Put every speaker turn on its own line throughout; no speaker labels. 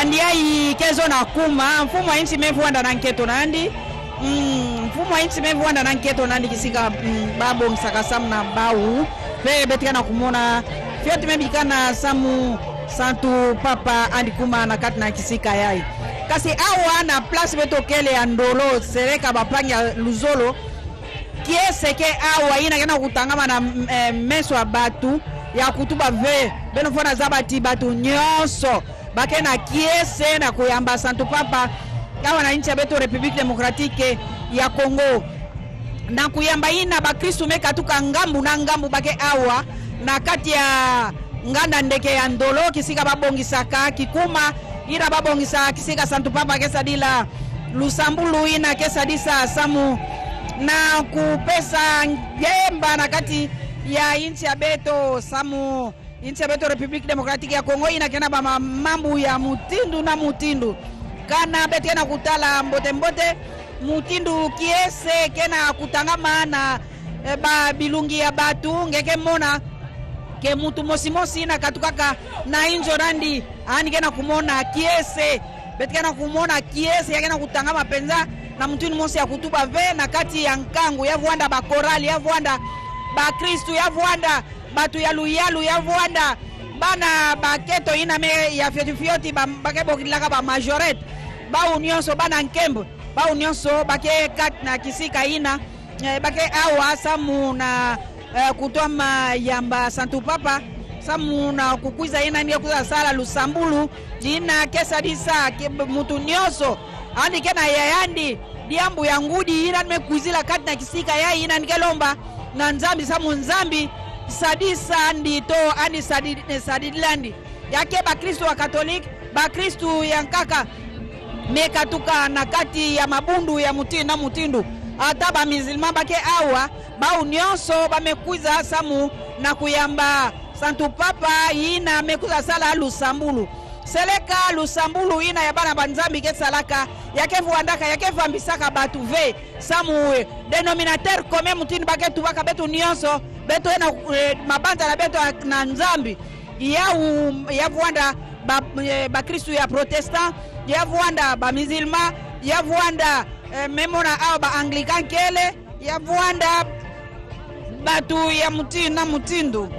yandiai kezo na kuma mfumo wa nchi mevuanda na nketo nandi mfumo wa nchi mevuanda na nketo nandi kisika babo msakasamu na bau pe betikana kumona fiat mebikana samu santu papa andi kuma na kati na kisika yai kasi awa na place betokele ya ndolo sereka bapanga luzolo kieseke awa ina kena kutangama na meso ya batu ya kutuba ve beno fona zabati batu nyonso bakena kiese na kuyamba santu papa kawa na nchi ya beto Republique Democratique ya Congo na kuyamba ina bakristu meka tuka ngambu na ngambu bake awa na kati ya nganda ndeke ya ndolo kisika babongisaka kikuma ina babongisa kisika santu papa kesa dila lusambulu ina kesa disa samu na kupesa jemba na kati ya inchi ya beto samu inchi ya beto Republique Democratique ya Congo ina kena ba mambu ya mutindu na mutindu kana bete kena kutala mbote mbote mutindu kiese kena kutangama na ba bilungi ya batu ngeke mona ke mutu mosimosi na katukaka na injo randi ani kena kumona kiese bete kena kumona kiese ya kena kutangama penza na mtuni mosi ya kutuba ve na kati ya nkangu ya vuanda ba korali ya vuanda ba Kristu ya vuanda batu ya luyalu ya vuanda bana baketo ina me ya fioti bakebo kilaka ba majorette ba unionso bana nkembo ba unionso bake kat na kisika ina bake awa samu na kutoma yamba santu papa samu na kukuiza ina ndiye kuza sala lusambulu jina kesa disa mutu nyonso andi kena yayandi diambu ya ngudi ina nimekuzila kati na kisika yai ina nikelomba na nzambi samu nzambi sadisa ndito ani sadidlandi yake bakristu wa Katoliki bakristu ya nkaka mekatuka na kati ya mabundu ya mutindu na mutindu ata ba mizilma bake awa ba unionso bamekuiza samu na kuyamba santu papa ina mekuza sala lusambulu seleka lusambulu ina ya bana banzambi ke salaka yake vuandaka yake vambisaka batu ve samu denominateur commun mutindu bake tubaka betu nyonso beto na mabanda na beto na nzambi ya vuanda ba Kristu ya protestant ya vuanda ba musulman ya vuanda memona au ba anglican kele ya vuanda batu ya mutindu na mutindu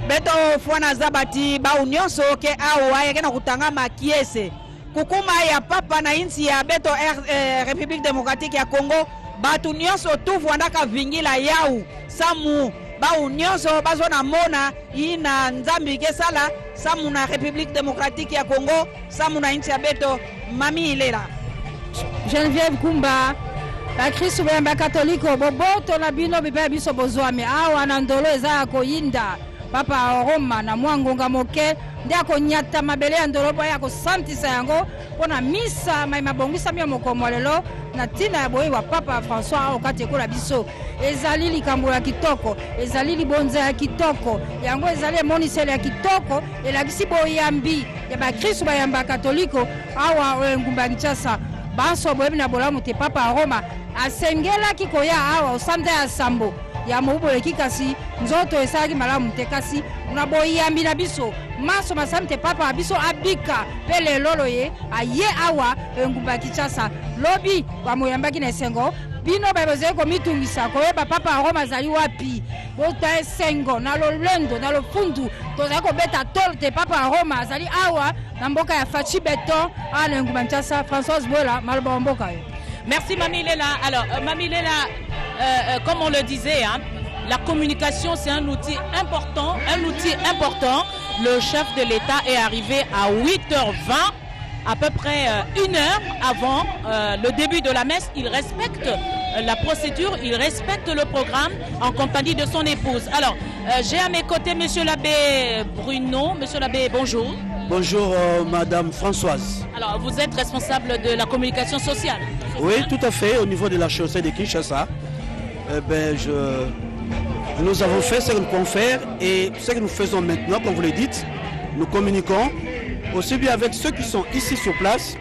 beto fwana zabati ba unyonso ke au ayekena kutangama kiese kukuma ya papa na insi ya beto République Démocratique ya Congo batu nyonso tu vuandaka vingila yau samu ba unyonso bazona mona ina nzambi kesala samu na République Démocratique ya Congo samu na inchi ya beto mami ilela
Geneviève Kumba ba Kristu ba Katoliko boboto na bino bibe biso bozwami awa na ndolo eza koyinda papa Roma na mwangonga moke ndi akonyata mabele ya ndolo po ya kosantisa yango pona misa mai mabongisa mia mokomo lelo na tina ya boyi wa papa François okati ekola biso ezali likambo ya kitoko ezali libonza ya kitoko yango ezali emonisele ya kitoko elakisi boyambi ya bakristu bayamba Katoliko awa ngumba Kinshasa banso boyebi na bolamu te papa Roma asengelaki koya awa osanda ya sambo ya mobo ekikasi nzoto esaki malamu te kasi na boyambi na biso maso masamte papa biso abika pele lolo ye aye awa ngumba Kinshasa lobi wa moyambaki na sengo bino baboze ko mitungisa ko yeba papa Roma zali wapi bota esengo na lolendo na lofundu to zako beta tolte papa Roma zali awa na mboka ya Fachi Beton ala ngumba Kinshasa Françoise Bola malba mboka yo.
Merci Mami Lela. Alors Mami Lela, comme on le disait, hein, la communication c'est un outil important, Le chef de l'État est arrivé à 8h20, à peu près 1 heure avant le début de la messe. Il respecte la procédure, il respecte le programme en compagnie de son épouse. Alors, j'ai à mes côtés Monsieur l'abbé Bruno. Monsieur l'abbé, bonjour.
Bonjour Madame Françoise.
Alors, vous êtes responsable de la communication sociale?
Oui, tout à fait, au niveau de la chaussée de Kinshasa. Nous avons fait ce que nous pouvons faire et ce que nous faisons maintenant, comme vous le dites, nous communiquons aussi bien avec ceux qui sont ici sur place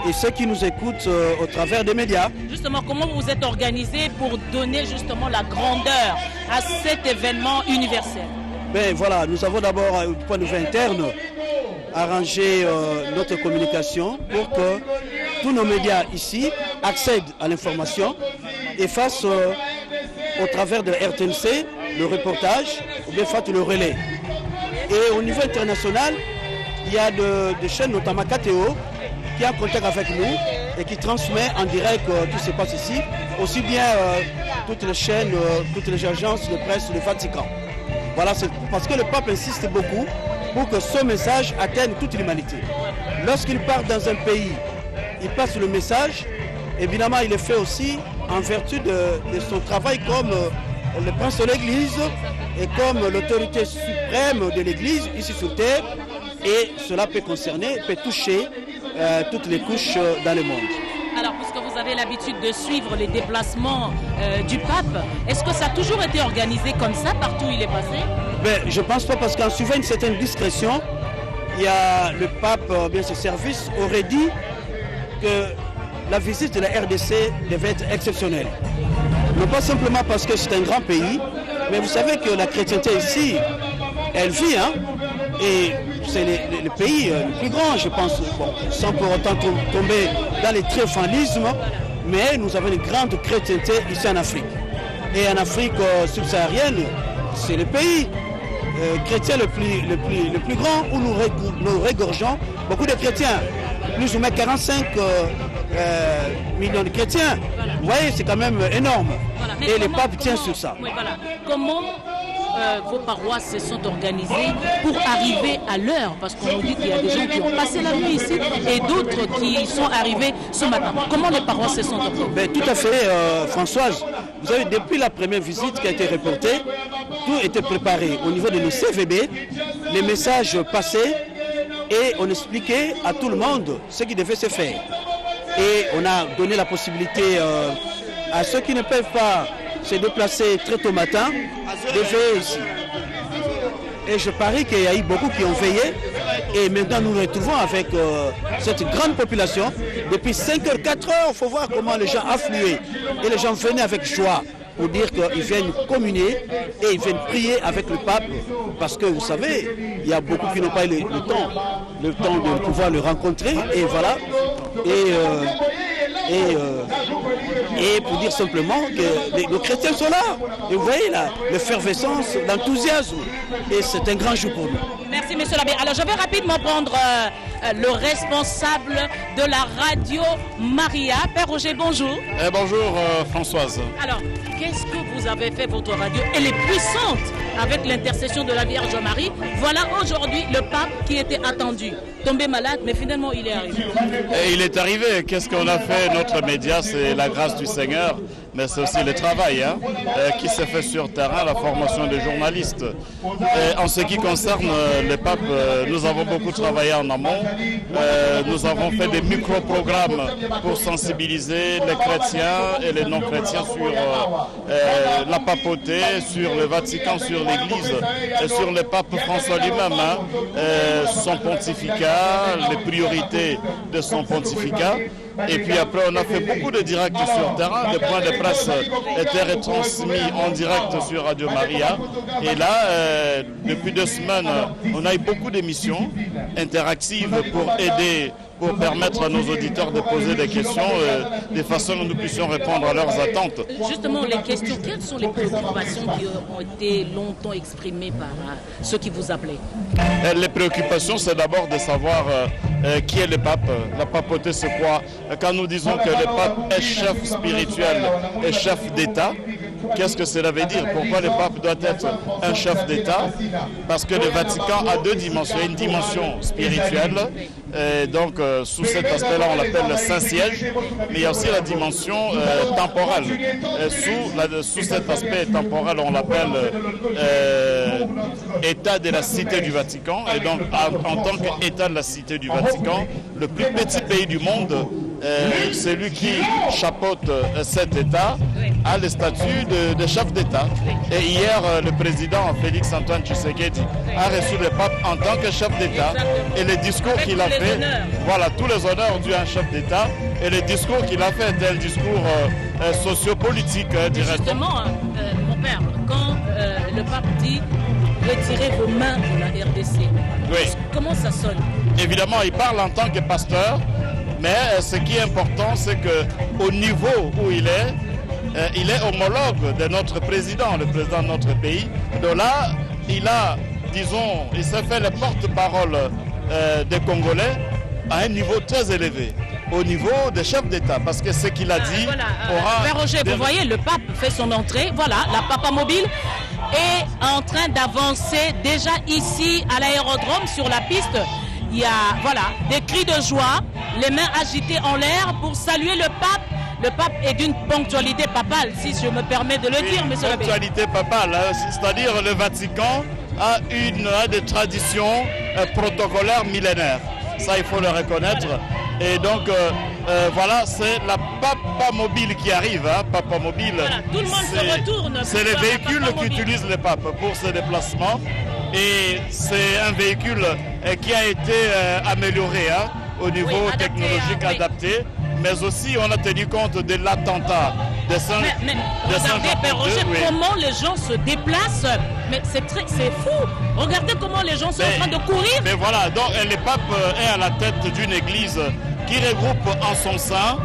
et ceux qui nous écoutent au travers des médias.
Justement, comment vous vous êtes organisé pour donner justement la grandeur à cet événement universel?
Voilà, nous avons d'abord, du point de vue interne, arranger notre communication pour que tous nos médias ici accèdent à l'information et fassent au travers de la RTNC le reportage ou bien fassent le relais. Et au niveau international, il y a des chaînes, notamment KTO, qui est en contact avec nous et qui transmet en direct tout ce qui se passe ici, aussi bien toutes les chaînes, toutes les agences de presse du Vatican. Voilà, c'est parce que le pape insiste beaucoup pour que son message atteigne toute l'humanité. Lorsqu'il part dans un pays, il passe le message. Évidemment, il est fait aussi en vertu de son travail comme le prince de l'Église et comme l'autorité suprême de l'Église ici sur terre. Et cela peut toucher toutes les couches dans le monde.
Alors, puisque vous avez l'habitude de suivre les déplacements du pape, est-ce que ça a toujours été organisé comme ça partout où il est passé?
Je ne pense pas, parce qu'en suivant une certaine discrétion, le pape, bien ses services, aurait dit que la visite de la RDC devait être exceptionnelle. Non pas simplement parce que c'est un grand pays, mais vous savez que la chrétienté ici, elle vit, hein, et c'est le pays le plus grand, je pense, sans pour autant tomber dans les triomphalismes, mais nous avons une grande chrétienté ici en Afrique. Et en Afrique subsaharienne, c'est le pays chrétien le plus grand où nous regorgeons beaucoup de chrétiens, plus ou moins 45 millions de chrétiens. Vous voyez, c'est quand même énorme. Voilà. Et le pape tient sur ça.
Oui, voilà. Comment vos paroisses se sont organisées pour arriver à l'heure? Parce qu'on nous dit qu'il y a des gens qui ont passé la nuit ici et d'autres qui sont arrivés ce matin. Comment les paroisses se sont organisées?
Tout à fait, Françoise. Vous savez, depuis la première visite qui a été reportée, tout était préparé. Au niveau de nos CVB, les messages passaient et on expliquait à tout le monde ce qui devait se faire. Et on a donné la possibilité à ceux qui ne peuvent pas se déplacer très tôt matin de veiller ici. Et je parie qu'il y a eu beaucoup qui ont veillé. Et maintenant nous nous retrouvons avec cette grande population. Depuis 5h, 4h, il faut voir comment les gens affluaient. Et les gens venaient avec joie pour dire qu'ils viennent communier et ils viennent prier avec le pape. Parce que vous savez, il y a beaucoup qui n'ont pas eu le temps de pouvoir le rencontrer. Et voilà. Et pour dire simplement que les chrétiens sont là. Et vous voyez là, l'effervescence, l'enthousiasme. Et c'est un grand jour pour nous.
Merci, monsieur l'abbé. Alors, je vais rapidement prendre le responsable de la radio Maria. Père Roger, bonjour.
Bonjour, Françoise.
Alors, qu'est-ce que vous avez fait, votre radio? Elle est puissante avec l'intercession de la Vierge Marie. Voilà aujourd'hui le pape qui était attendu. Tombé malade, mais finalement, il est arrivé.
Et il est arrivé. Qu'est-ce qu'on a fait? Notre média, c'est la grâce du Seigneur, mais c'est aussi le travail qui s'est fait sur terrain, la formation des journalistes. En ce qui concerne le pape, nous avons beaucoup travaillé en amont. Nous avons fait des micro-programmes pour sensibiliser les chrétiens et les non-chrétiens sur la papauté, sur le Vatican, sur l'Église et sur le pape François lui-même, son pontificat, les priorités de son pontificat. Et puis après, on a fait beaucoup de directs sur terrain. Les points de presse étaient retransmis en direct sur Radio Maria. Et là, depuis 2 semaines, on a eu beaucoup d'émissions interactives pour aider, pour permettre à nos auditeurs de poser des questions de façon que nous puissions répondre à leurs attentes.
Justement, les questions, quelles sont les préoccupations qui ont été longtemps exprimées par ceux qui vous appelaient?
Les préoccupations, c'est d'abord de savoir qui est le pape. La papauté, c'est quoi? Quand nous disons que le pape est chef spirituel et chef d'État, qu'est-ce que cela veut dire? Pourquoi le pape doit être un chef d'État? Parce que le Vatican a 2 dimensions. Il y a une dimension spirituelle, et donc sous cet aspect-là, on l'appelle le Saint-Siège, mais il y a aussi la dimension temporelle. Sous cet aspect temporel, on l'appelle État de la Cité du Vatican. Et donc, en tant qu'État de la Cité du Vatican, le plus petit pays du monde, celui qui chapeaute cet État a le statut de chef d'État. Et hier, le président Félix-Antoine Tshisekedi a reçu le pape en tant que chef d'État. Et le discours qu'il a fait, voilà, tous les honneurs dus à un chef d'État. Et le discours qu'il a fait était un discours sociopolitique directement.
Justement, mon père, quand le pape dit retirez vos mains de la RDC, comment ça sonne?
évidemment, il parle en tant que pasteur, mais ce qui est important, c'est qu'au niveau où il est homologue de notre président, le président de notre pays. Donc là, il s'est fait le porte-parole des Congolais à un niveau très élevé, au niveau des chefs d'État, parce que ce qu'il a dit aura...
Père Roger, vous voyez, le pape fait son entrée, voilà, la Papa Mobile est en train d'avancer déjà ici à l'aérodrome sur la piste. Il y a des cris de joie, les mains agitées en l'air pour saluer le pape. Le pape est d'une ponctualité papale, si je me permets de le dire, monsieur l'abbé.
Ponctualité papale, c'est-à-dire le Vatican a des traditions protocolaires millénaires. Ça, il faut le reconnaître. Et donc, voilà, c'est la Papa Mobile qui arrive. Papa Mobile,
tout le monde se retourne.
C'est les véhicules qu'utilise le pape pour ses déplacements. Et c'est un véhicule qui a été amélioré au niveau technologique adapté. Mais aussi, on a tenu compte de l'attentat de Saint-Jean.
Mais regardez, Père Roger, comment les gens se déplacent. Mais c'est fou. Regardez comment les gens sont en train de courir.
Mais voilà, donc le pape est à la tête d'une église qui regroupe en son sein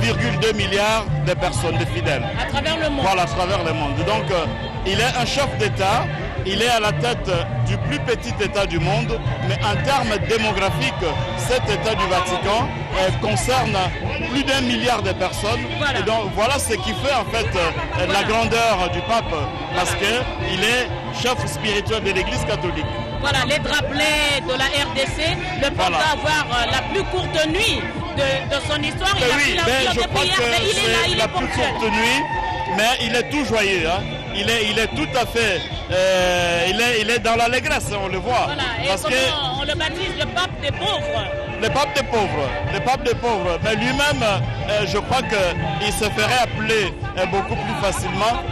1,2 milliard de personnes, de fidèles.
À travers le monde.
Voilà, à travers le monde. Donc, il est un chef d'État. Il est à la tête du plus petit État du monde, mais en termes démographiques, cet État du Vatican concerne plus d'1 milliard de personnes.
Voilà.
Et donc voilà ce qui fait en fait la grandeur du pape, parce qu'il est chef spirituel de l'Église catholique.
Voilà, les drapelets de la RDC, le pape va avoir la plus courte nuit de son histoire. Il a pris la
je crois que c'est la plus courte nuit, mais il est tout joyeux. Il est tout à fait, il est dans l'allégresse, on le voit.
Voilà, et
parce
on le baptise le pape des pauvres.
Le pape des pauvres. Mais lui-même, je crois qu'il se ferait appeler beaucoup plus facilement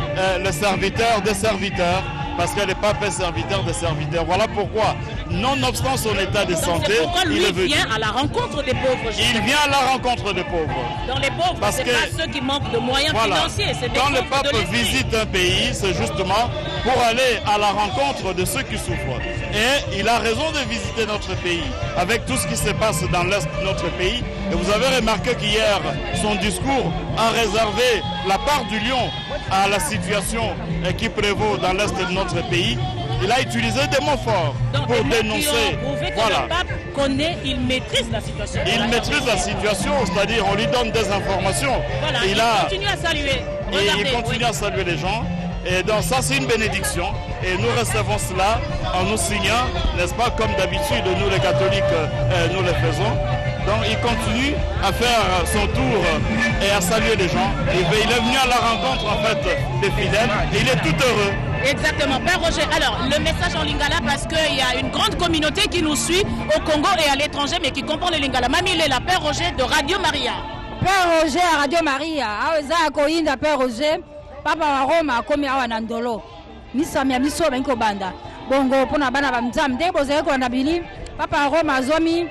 le serviteur des serviteurs, parce que le pape est serviteur des serviteurs. Voilà pourquoi, nonobstant son état de santé,
il vient à la rencontre des pauvres.
Il vient à la rencontre des pauvres.
Dans les pauvres, ce n'est pas ceux qui manquent de moyens financiers.
Quand le pape visite un pays, c'est justement pour aller à la rencontre de ceux qui souffrent. Et il a raison de visiter notre pays, avec tout ce qui se passe dans l'Est de notre pays. Et vous avez remarqué qu'hier, son discours a réservé la part du lion à la situation qui prévaut dans l'Est de notre pays. Il a utilisé des mots forts pour dénoncer.
Voilà. Le pape connaît, il maîtrise la situation.
Il maîtrise la situation, c'est-à-dire on lui donne des informations.
Voilà, il continue à saluer.
Regardez, il continue à saluer les gens. Et donc ça, c'est une bénédiction. Et nous recevons cela en nous signant, n'est-ce pas, comme d'habitude, nous les catholiques, nous le faisons. Donc il continue à faire son tour et à saluer les gens. Il est venu à la rencontre en fait des fidèles et il est tout heureux.
Exactement. Père Roger, alors le message en lingala, parce qu'il y a une grande communauté qui nous suit au Congo et à l'étranger, mais qui comprend le lingala. Mamie, il est là, Père Roger de Radio Maria.
Père Roger à Radio Maria, Aoza Koinda, Père Roger, Papa wa Roma, Komi Awa Nandolo, Misamia Miso Benko Banda, Bongo, Pona Bana Bamzam, Debo Zeko Nabili, Papa Roma Zomi,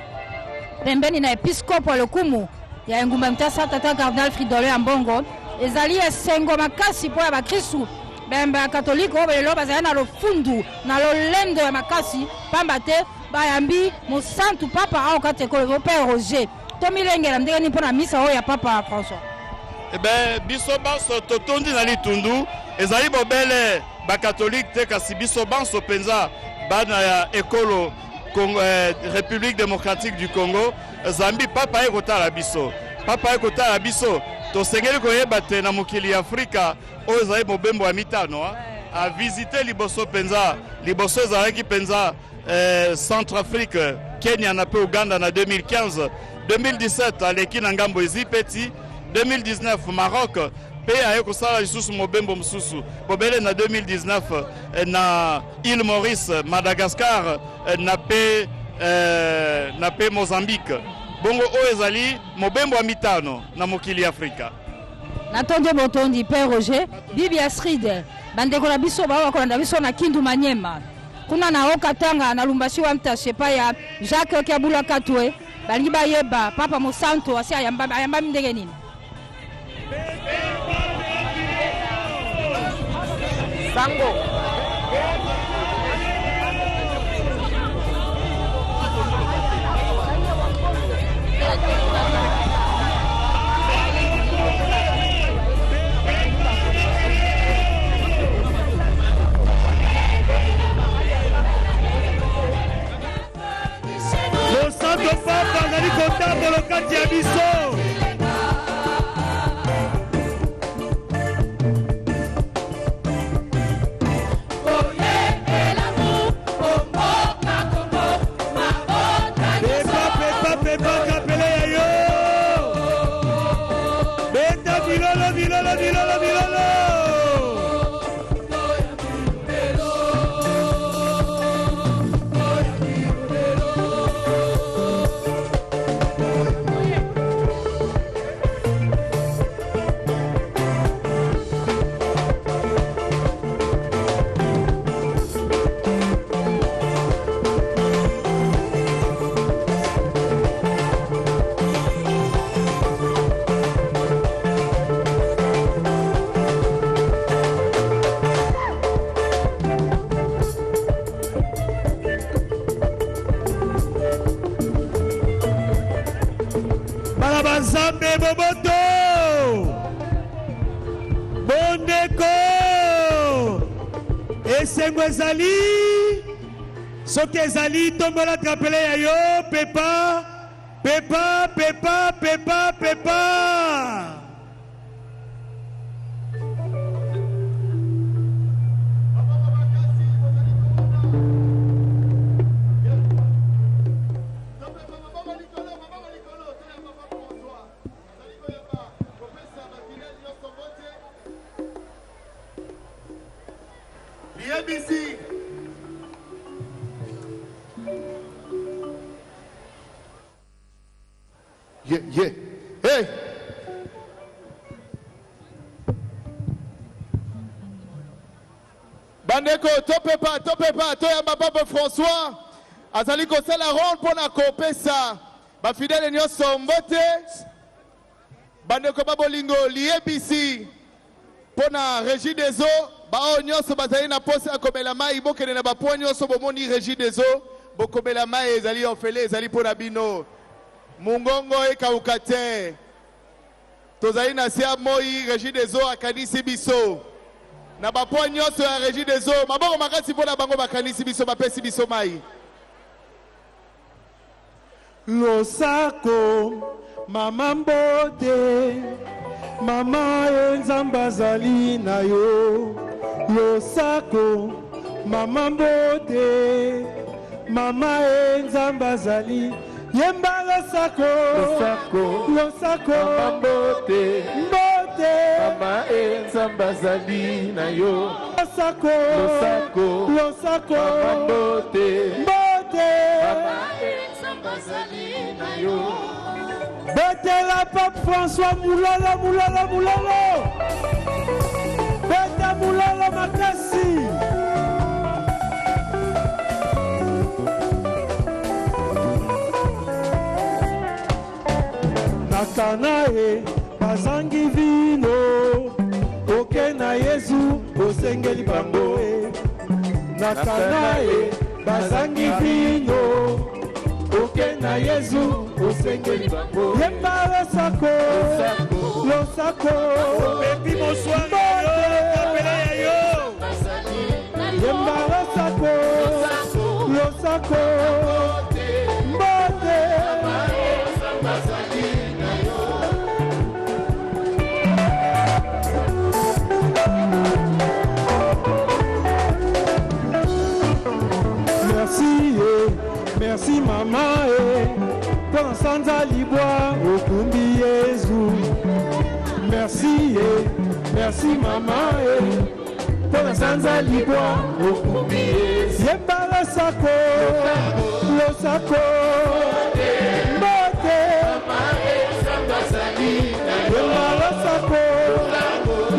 pembeni na episkopo lokumu ya ngumba mtasa tata cardinal Fridolin Ambongo ezali esengo makasi po ya bakristu bembe ya katoliko lelo bazali na lofundu na lolendo ya makasi pamba te bayambi mosantu papa aokateko Père Roger tomilengela ndenge ni mpona misa oyo ya papa François.
Biso banso totondi na litundu ezali bobele bakatolike te kasi biso banso penza bana ya ekolo République démocratique du Congo, Zambi papa ekotala biso. Papa ekotala biso. To sengeli koyeba te na mokili ya Afrika oyo ezali mobembo ya mitano a visiter liboso penza, liboso ezalaki penza Centrafrique, Kenya na pe Uganda na 2015, 2017 aleki na ngambo ezipeti, 2019 Maroc pe aye kosala lisusu mobembo mosusu bobele na 2019 na île Maurice, Madagascar na pe Mozambique. Bongo oyo ezali mobembo ya mitano na mokili Afrika.
Natondi botondi Père Roger, Bibi Astrid, bandeko na biso bawa kolanda biso na Kindu Manyema. Kuna na Okatanga na Lumbashi wa mtashe pa ya Jacques Kiabula Katwe, balingi bayeba Papa Mosanto asi ayamba ndenge nini.
Sango kati ya biso. Nzambe Boboto Bondeko esengo ezali soki ezali tombola trapele ya yo pepa pepa pepa pepa pepa.
ABC. Yeah, yeah. Hey. Bandeko, topepa, toyamba Papa François. Azali kosala ronde pona kopesa. Ba fidèle nyonso mbote. Bandeko babolingo l'IEBC pona régie des eaux. Bao nyonso bazali na pose akomela mai bokene na bapo nyonso bomoni régie des eaux bokomela mai ezali ofele ezali pona bino mungongo ekauka te tozali na sia moi régie des eaux akanisi biso na bapo nyonso ya régie des eaux maboko makasi pona bango bakanisi biso bapesi biso mai
losako mama mbote mama enzamba zali na yo losako mama mbote mama enzamba zali yemba losako losako mama mbote mbote mama enzamba zali na yo losako losako mama mbote mbote mama enzamba zali na yo. Betela Pape François Moulala Moulala Moulala Beta Moulala Makasi Nakanae bazangi vino Oke na Yesu osengeli bango Nakanae bazangi vino Oke na Yesu osengeli bango yemba losako losako bebi bonsoir kapela ya yo yemba losako losako mbote merci merci maman pour sanza libwa okumbi Yesu merci merci maman pour sanza libwa okumbi Yesu yemba losako losako mbote yemba losako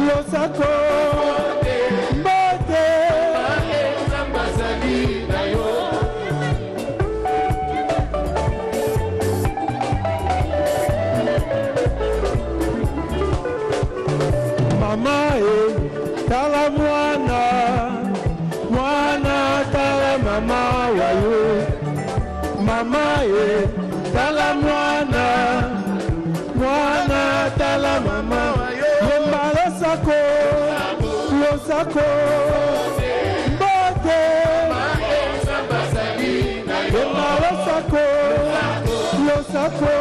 losako mbote mama tala mwana mwana tala mama wayo mama tala mwana mwana tala mama wayo yemba losako losako mbote yemba losako losako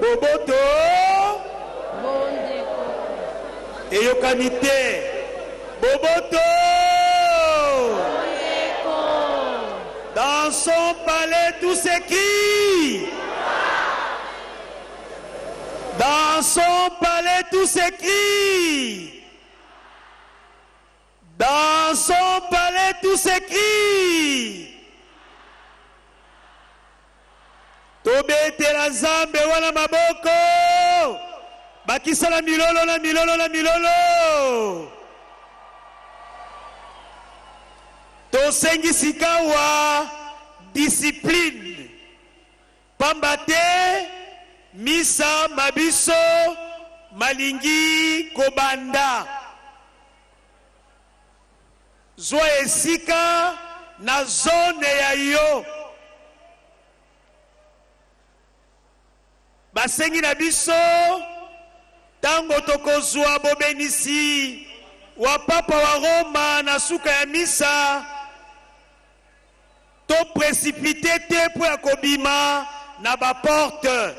Boboto Eyokanite Boboto dans son palais tout s'écrit. Dans son palais tout s'écrit. Dans son palais tout s'écrit. Tobetela Nzambe wana maboko. Bakisa la milolo la milolo la milolo. Tosengi sikawa discipline. Pambate misa mabiso malingi kobanda. Zwa esika na zone ya yo. Basengi na biso tango tokozwa bobenisi wa papa wa Roma na suka ya misa. To précipiter te pour akobima na ba porte.